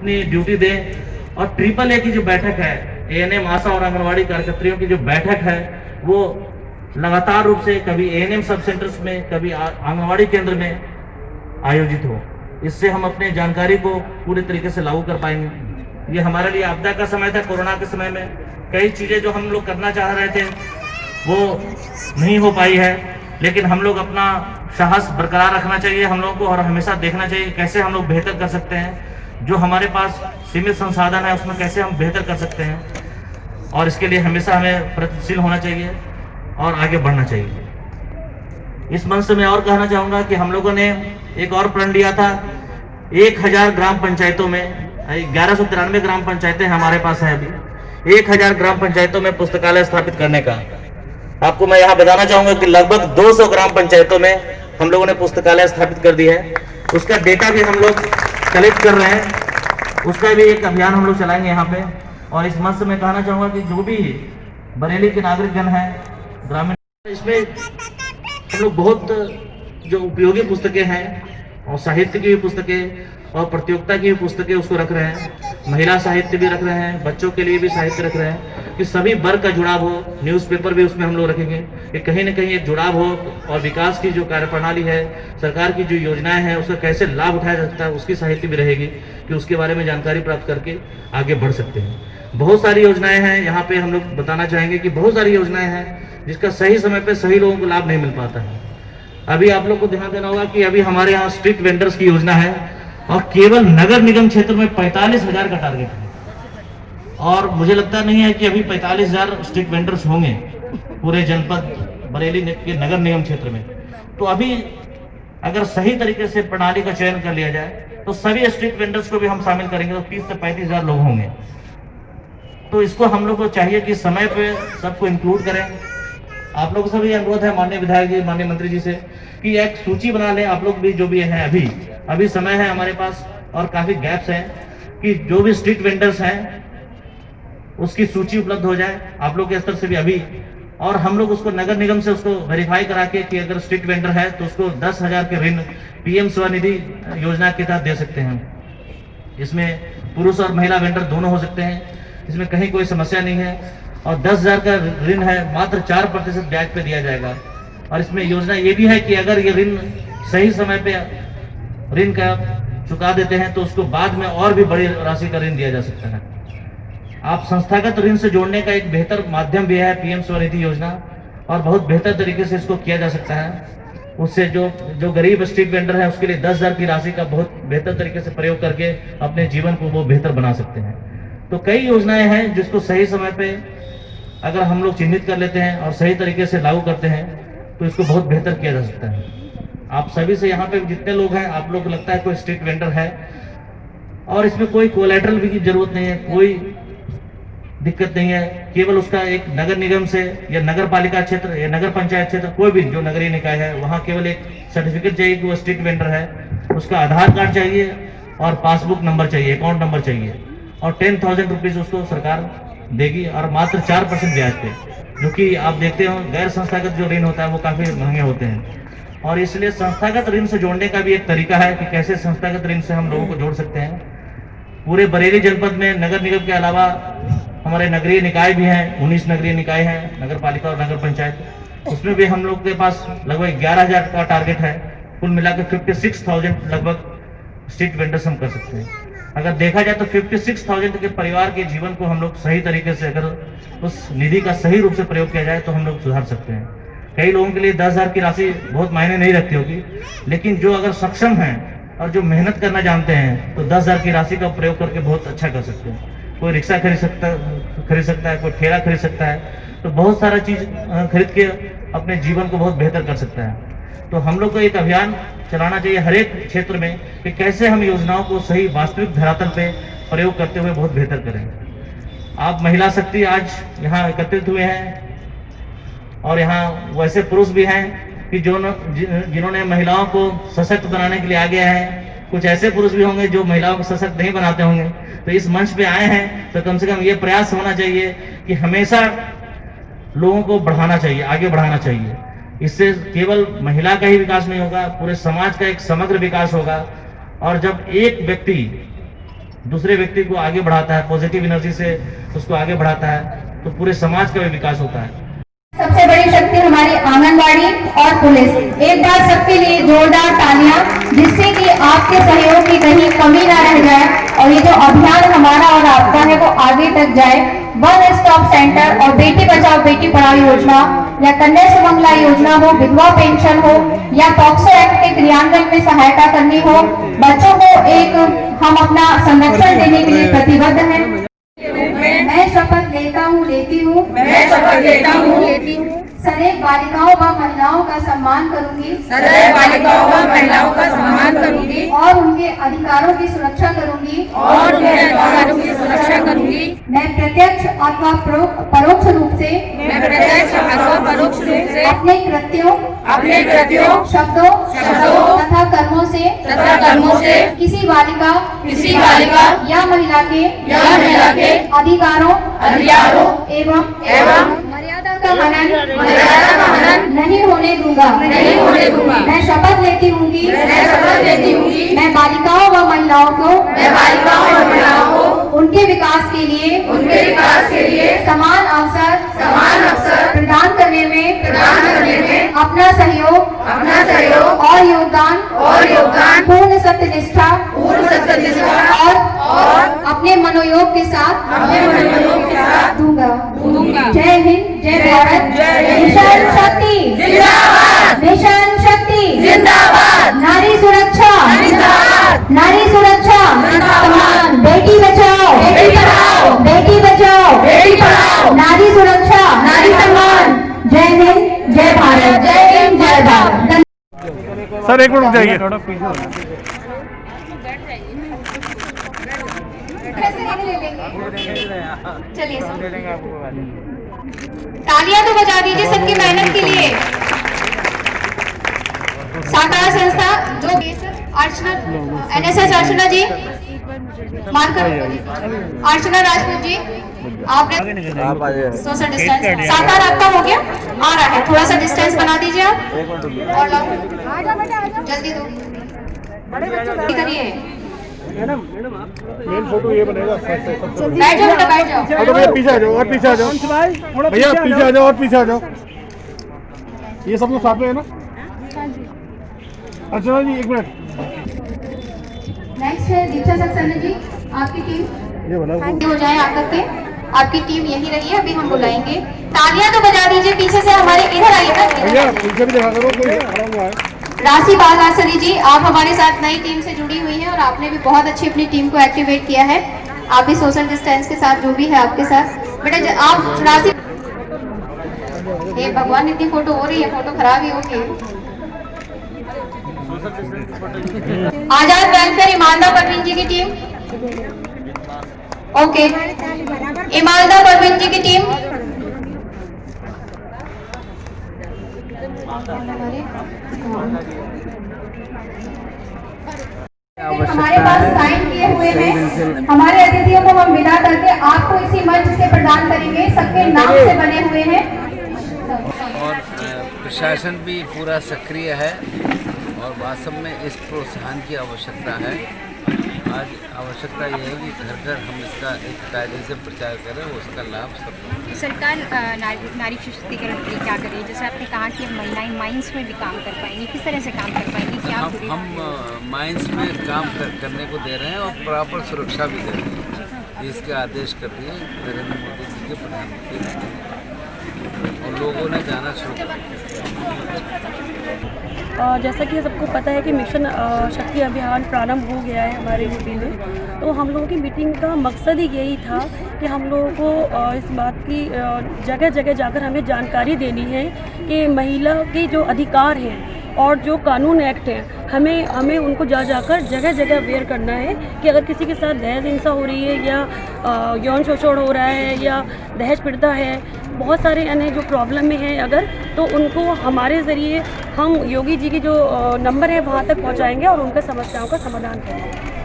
अपनी ड्यूटी दें। और ट्रिपल ए की जो बैठक है, एएनएम, आशा और आंगनवाड़ी कार्यकर्तियों की जो बैठक है, वो लगातार रूप से कभी एएनएम सब सेंटर्स में, कभी आंगनवाड़ी केंद्र में आयोजित हो। इससे हम अपने जानकारी को पूरे तरीके से लागू कर पाएंगे। ये हमारे लिए आपदा का समय था। कोरोना के समय में कई चीजें जो हम लोग करना चाह रहे थे वो नहीं हो पाई है, लेकिन हम लोग अपना साहस बरकरार रखना चाहिए हम लोगों को, और हमेशा देखना चाहिए कैसे हम लोग बेहतर कर सकते हैं। जो हमारे पास सीमित संसाधन है उसमें कैसे हम बेहतर कर सकते हैं, और इसके लिए हमेशा हमें प्रयत्नशील होना चाहिए और आगे बढ़ना चाहिए। इस मंच से मैं और कहना चाहूंगा कि हम लोगों ने एक और प्रण लिया था। 1000 ग्राम पंचायतों में, 1193 ग्राम पंचायतें हमारे पास है अभी, 1000 ग्राम पंचायतों में पुस्तकालय स्थापित करने का। आपको मैं यहाँ बताना चाहूंगा कि लगभग 200 ग्राम पंचायतों में हम लोगों ने पुस्तकालय स्थापित कर दी है। उसका डेटा भी हम लोग कलेक्ट कर रहे हैं, उसका भी एक अभियान हम लोग चलाएंगे यहाँ पे। और इस मंच से मैं कहना चाहूंगा कि जो भी बरेली के नागरिकगण हैं, ग्रामीण, इसमें हम लोग बहुत जो उपयोगी पुस्तकें हैं, और साहित्य की भी पुस्तकें और प्रतियोगिता की भी पुस्तकें उसको रख रहे हैं। महिला साहित्य भी रख रहे हैं, बच्चों के लिए भी साहित्य रख रहे हैं, कि सभी वर्ग का जुड़ाव हो। न्यूज़पेपर भी उसमें हम लोग रखेंगे कि कहीं ना कहीं एक जुड़ाव हो, और विकास की जो कार्यप्रणाली है, सरकार की जो योजनाएं हैं, उसका कैसे लाभ उठाया जा सकता है, उसकी साहित्य भी रहेगी कि उसके बारे में जानकारी प्राप्त करके आगे बढ़ सकते हैं। बहुत सारी योजनाएं हैं यहाँ पे, हम लोग बताना चाहेंगे कि बहुत सारी योजनाएं हैं जिसका सही समय पे सही लोगों को लाभ नहीं मिल पाता है। अभी आप लोग को ध्यान देना होगा कि अभी हमारे यहाँ स्ट्रीट वेंडर्स की योजना है, और केवल नगर निगम क्षेत्र में 45,000 का टारगेट है। और मुझे लगता नहीं है कि अभी 45,000 स्ट्रीट वेंडर्स होंगे पूरे जनपद बरेली के नगर निगम क्षेत्र में। तो अभी अगर सही तरीके से प्रणाली का चयन कर लिया जाए तो सभी स्ट्रीट वेंडर्स को भी हम शामिल करेंगे तो 30 से 35,000 लोग होंगे। तो इसको हम लोग को चाहिए कि समय पे सबको इंक्लूड करें। आप लोगों से भी अनुरोध है माननीय विधायक जी, माननीय मंत्री जी से, कि एक सूची बना लें आप लोग भी, जो भी है अभी समय है हमारे पास और काफी गैप्स हैं, कि जो भी स्ट्रीट वेंडर्स हैं उसकी सूची उपलब्ध हो जाए आप लोग के स्तर से भी अभी, और हम लोग उसको नगर निगम से उसको वेरीफाई करा के कि अगर स्ट्रीट वेंडर है तो उसको 10,000 के ऋण पीएम स्वनिधि योजना के तहत दे सकते हैं। इसमें पुरुष और महिला वेंडर दोनों हो सकते हैं, इसमें कहीं कोई समस्या नहीं है। और 10,000 का ऋण है, मात्र 4% ब्याज पे दिया जाएगा। और इसमें योजना ये भी है कि अगर ये ऋण सही समय पे ऋण का चुका देते हैं तो उसको बाद में और भी बड़ी राशि का ऋण दिया जा सकता है। आप संस्थागत ऋण से जोड़ने का एक बेहतर माध्यम भी है पीएम स्वनिधि योजना, और बहुत बेहतर तरीके से इसको किया जा सकता है। उससे जो गरीब स्ट्रीट वेंडर है उसके लिए 10,000 की राशि का बहुत बेहतर तरीके से प्रयोग करके अपने जीवन को वो बेहतर बना सकते हैं। तो कई योजनाएं हैं जिसको सही समय पे अगर हम लोग चिन्हित कर लेते हैं और सही तरीके से लागू करते हैं तो इसको बहुत बेहतर किया जा सकता है। आप सभी से यहाँ पे जितने लोग हैं, आप लोग को लगता है कोई स्ट्रीट वेंडर है, और इसमें कोई कोलैटरल की जरूरत नहीं है, कोई दिक्कत नहीं है। केवल उसका एक नगर निगम से या नगर पालिका क्षेत्र या नगर पंचायत क्षेत्र, कोई भी जो नगरीय निकाय है, वहाँ केवल एक सर्टिफिकेट चाहिए कि वो स्ट्रीट वेंडर है। उसका आधार कार्ड चाहिए और पासबुक नंबर चाहिए, अकाउंट नंबर चाहिए, और 10,000 रुपीज उसको सरकार देगी, और मात्र 4% ब्याज पे। जो कि आप देखते हो गैर संस्थागत जो ऋण होता है वो काफी महंगे होते हैं, और इसलिए संस्थागत ऋण से जोड़ने का भी एक तरीका है कि कैसे संस्थागत ऋण से हम लोगों को जोड़ सकते हैं। पूरे बरेली जनपद में नगर निगम के अलावा हमारे नगरीय निकाय भी हैं, 19 नगरीय निकाय हैं, नगर पालिका और नगर पंचायत। उसमें भी हम लोग के पास लगभग 11,000 का टारगेट है। कुल मिलाकर 56,000 लगभग स्ट्रीट वेंडर्स हम कर सकते हैं। अगर देखा जाए तो 56,000 के परिवार के जीवन को हम लोग सही तरीके से अगर उस निधि का सही रूप से प्रयोग किया जाए तो हम लोग सुधार सकते हैं। कई लोगों के लिए 10,000 की राशि बहुत मायने नहीं रखती होगी, लेकिन जो अगर सक्षम हैं और जो मेहनत करना जानते हैं तो 10,000 की राशि का प्रयोग करके बहुत अच्छा कर सकते हैं। कोई रिक्शा खरीद सकता है, कोई ठेला खरीद सकता है, तो बहुत सारा चीज खरीद के अपने जीवन को बहुत बेहतर कर सकता है। तो हम लोग को एक अभियान चलाना चाहिए हर एक क्षेत्र में कि कैसे हम योजनाओं को सही वास्तविक धरातल पे प्रयोग करते हुए बहुत बेहतर करें। आप महिला शक्ति आज यहाँ एकत्रित हुए हैं, और यहाँ वैसे पुरुष भी हैं कि जिन्होंने महिलाओं को सशक्त बनाने के लिए आगे आए हैं। कुछ ऐसे पुरुष भी होंगे जो महिलाओं को सशक्त नहीं बनाते होंगे। तो इस मंच पे आए हैं तो कम से कम ये प्रयास होना चाहिए कि हमेशा लोगों को बढ़ाना चाहिए, आगे बढ़ाना चाहिए। इससे केवल महिला का ही विकास नहीं होगा, पूरे समाज का एक समग्र विकास होगा। और जब एक व्यक्ति दूसरे व्यक्ति को आगे बढ़ाता है, पॉजिटिव एनर्जी से उसको आगे बढ़ाता है, तो पूरे समाज का भी विकास होता है। सबसे बड़ी शक्ति हमारी आंगनबाड़ी और पुलिस। एक बार सबके लिए जोरदार तालियां, जिससे कि आपके सहयोग की कहीं कमी ना रह जाए और ये जो अभियान हमारा और आपका है वो आगे तक जाए। वन स्टॉप सेंटर और बेटी बचाओ बेटी पढ़ाओ योजना या कन्या सुमंगला योजना हो, विधवा पेंशन हो या पॉक्सो एक्ट के क्रियान्वयन में सहायता करनी हो, बच्चों को एक हम अपना संरक्षण देने के लिए प्रतिबद्ध हैं। मैं शपथ लेता हूँ लेती हूँ सदैव बालिकाओं व महिलाओं का सम्मान करूंगी, और उनके अधिकारों की सुरक्षा करूंगी, मैं प्रत्यक्ष अथवा परोक्ष रूप से अपने कृत्यों शब्दों तथा कर्मों से किसी बालिका या महिला के अधिकारों एवं मर्यादा का हनन नहीं होने दूंगा। मैं शपथ लेती हूँ कि मैं बालिकाओं व महिलाओं को उनके विकास के लिए समान अवसर प्रदान करने में अपना सहयोग और योगदान पूर्ण सत्यनिष्ठा और अपने मनोयोग के साथ दूंगा। जय हिंद, जय भारत, मिशन शक्ति जिंदाबाद, नारी सुरक्षा सम्मान, बेटी बचाओ बेटी पढ़ाओ, नारी सुरक्षा नारी सम्मान। जय हिंद, जय भारत, जय भारत। सर एक मिनट रुक जाइए। चलिए तालियां तो बजा दीजिए सबकी मेहनत के लिए। साकार संस्था जो अर्चना NSS अर्चना जी, मार्कर अर्चना राजपूत जी, आपने सोशल डिस्टेंस साकार आपका हो गया, आ रहा है, थोड़ा सा डिस्टेंस बना दीजिए आप और लाओ जल्दी दो करिए। मेन फोटो ये बनेगा। बैठ जाओ भैया पीछे आ जाओ और पीछे आ जाओ, भैया पीछे आ जाओ और पीछे आ जाओ। ये सब लोग साथ में है ना? अच्छा जी एक मिनट। नेक्स्ट है दीक्षा सक्सेना जी, आपकी टीम ये बना हो जाए आकर के। आपकी टीम यही रही है, अभी हम बुलाएंगे। तालियां तो बजा दीजिए पीछे से हमारे, इधर आइए ना, भैया पीछे भी देखा करो, कोई खड़ा हुआ है। राशि बागासरी जी, आप हमारे साथ नई टीम से जुड़ी हुई हैं और आपने भी बहुत अच्छी अपनी टीम को एक्टिवेट किया है। आप भी सोशल डिस्टेंस के साथ जो भी है आपके साथ बेटा, आप राशि। हे भगवान, इतनी फोटो हो रही है, फोटो खराब ही होगी। आजाद वेलफेयर ईमानदार परवीन जी की टीम, ओके, ईमानदार परवीन जी की टीम, हमारे पास साइन किए हुए हैं। हमारे अतिथियों को हम विदा करके आपको इसी मंच से प्रदान करेंगे, सबके नाम से बने हुए हैं। और प्रशासन भी पूरा सक्रिय है और वास्तव में इस प्रोत्साहन की आवश्यकता है। आज आवश्यकता यह है कि घर घर हम इसका एक कायदे से प्रचार करें, उसका लाभ सब। सरकार नारी सशक्तिकरण के लिए क्या करे? जैसे आपने कहा कि महिलाएं माइंस में भी काम कर पाएंगी, किस तरह से काम कर पाएंगी? क्या हम माइंस में काम करने को दे रहे हैं और प्रॉपर सुरक्षा भी दे रहे हैं। इसके आदेश कर दिए नरेंद्र मोदी जी के प्रधानमंत्री, और लोगों ने जाना शुरू कर। जैसा कि सबको पता है कि मिशन शक्ति अभियान प्रारंभ हो गया है हमारे यूपी में, तो हम लोगों की मीटिंग का मकसद ही यही था कि हम लोगों को इस बात की जगह जगह जाकर हमें जानकारी देनी है कि महिला के जो अधिकार हैं और जो कानून एक्ट है, हमें उनको जाकर जगह जगह अवेयर करना है कि अगर किसी के साथ दहेज हिंसा हो रही है या यौन शोषण हो रहा है या दहेज पीड़िता है, बहुत सारे अन्य जो प्रॉब्लम में है अगर, तो उनको हमारे ज़रिए हम योगी जी की जो नंबर है वहाँ तक पहुँचाएंगे और उनका समस्याओं का समाधान करेंगे।